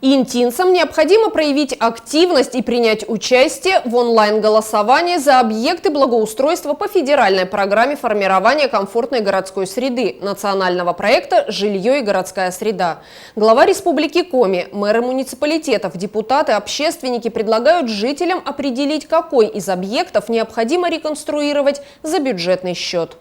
Интинцам необходимо проявить активность и принять участие в онлайн-голосовании за объекты благоустройства по федеральной программе формирования комфортной городской среды национального проекта «Жилье и городская среда». Глава Республики Коми, мэры муниципалитетов, депутаты, общественники предлагают жителям определить, какой из объектов необходимо реконструировать за бюджетный счет.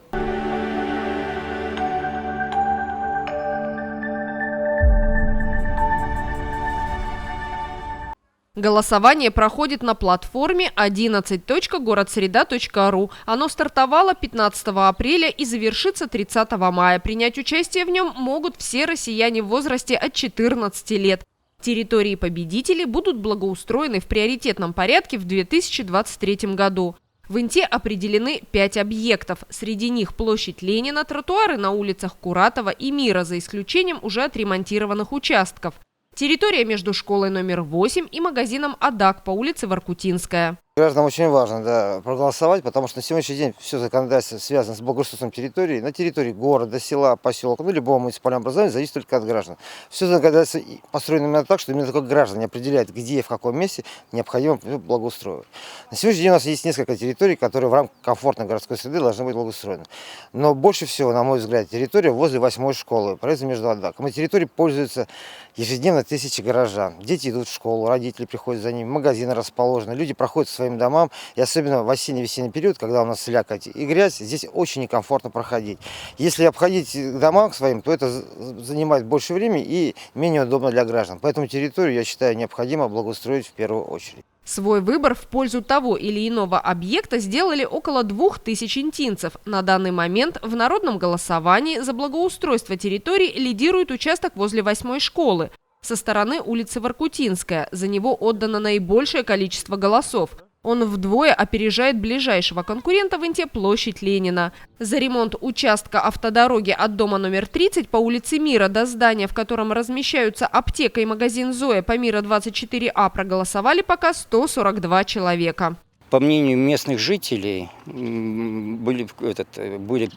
Голосование проходит на платформе 11.городсреда.ру. Оно стартовало 15 апреля и завершится 30 мая. Принять участие в нем могут все россияне в возрасте от 14 лет. Территории победителей будут благоустроены в приоритетном порядке в 2023 году. В Инте определены 5 объектов. Среди них площадь Ленина, тротуары на улицах Куратова и Мира, за исключением уже отремонтированных участков. Территория между школой номер 8 и магазином «Адак» по улице Воркутинская. Гражданам очень важно проголосовать, потому что на сегодняшний день все законодательство связано с благоустройством территории. На территории города, села, поселка, любого муниципального образования зависит только от граждан. Все законодательство построено именно так, что именно только граждане определяют, где и в каком месте необходимо благоустроить. На сегодняшний день у нас есть несколько территорий, которые в рамках комфортной городской среды должны быть благоустроены. Но больше всего, на мой взгляд, территория возле 8-й школы, проезд между Адаком. И территорией пользуются ежедневно тысячи горожан. Дети идут в школу, родители приходят за ними, магазины расположены, люди проходят своим домам. И особенно в осенне-весенний период, когда у нас слякоть и грязь, здесь очень некомфортно проходить. Если обходить дома к своим, то это занимает больше времени и менее удобно для граждан. Поэтому территорию, я считаю, необходимо благоустроить в первую очередь. Свой выбор в пользу того или иного объекта сделали около 2000 интинцев. На данный момент в народном голосовании за благоустройство территории лидирует участок возле 8-й школы со стороны улицы Воркутинская. За него отдано наибольшее количество голосов. Он вдвое опережает ближайшего конкурента в Инте площадь Ленина. За ремонт участка автодороги от дома номер 30 по улице Мира до здания, в котором размещаются аптека и магазин «Зоя» по Мира 24А, проголосовали пока 142 человека. По мнению местных жителей, были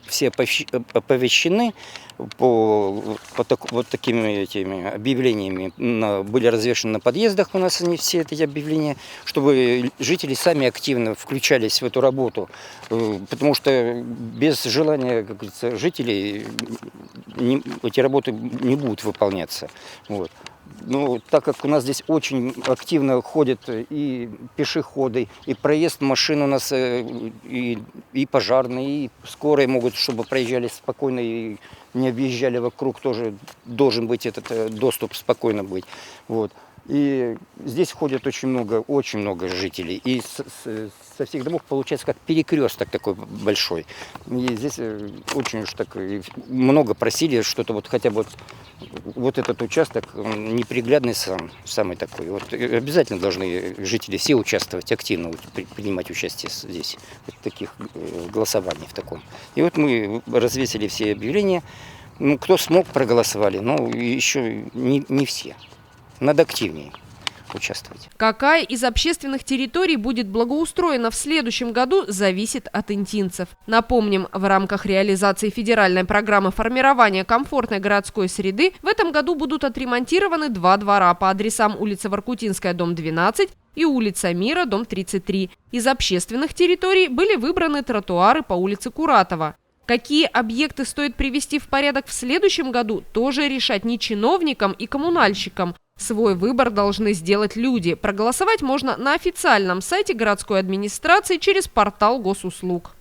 все оповещены по вот такими объявлениями. Были развешаны на подъездах у нас все эти объявления, чтобы жители сами активно включались в эту работу. Потому что без желания, как говорится, жителей эти работы не будут выполняться. Вот. Ну, так как у нас здесь очень активно ходят и пешеходы, и проезд машин у нас, и пожарные, и скорые могут, чтобы проезжали спокойно и не объезжали вокруг, тоже должен быть этот доступ спокойно быть. Вот. И здесь ходят очень много жителей. И со всех домов получается как перекресток такой большой. И здесь очень уж так много просили что-то вот хотя бы вот этот участок неприглядный самый такой. Вот обязательно должны жители все участвовать, активно принимать участие здесь, в таких голосованиях в таком. И вот мы развесили все объявления. Ну, кто смог, проголосовали, но еще не все. Надо активнее участвовать. Какая из общественных территорий будет благоустроена в следующем году, зависит от интинцев. Напомним, в рамках реализации федеральной программы формирования комфортной городской среды в этом году будут отремонтированы 2 двора по адресам улица Воркутинская, дом 12 и улица Мира, дом 33. Из общественных территорий были выбраны тротуары по улице Куратова. Какие объекты стоит привести в порядок в следующем году, тоже решать не чиновникам и коммунальщикам. Свой выбор должны сделать люди. Проголосовать можно на официальном сайте городской администрации через портал госуслуг.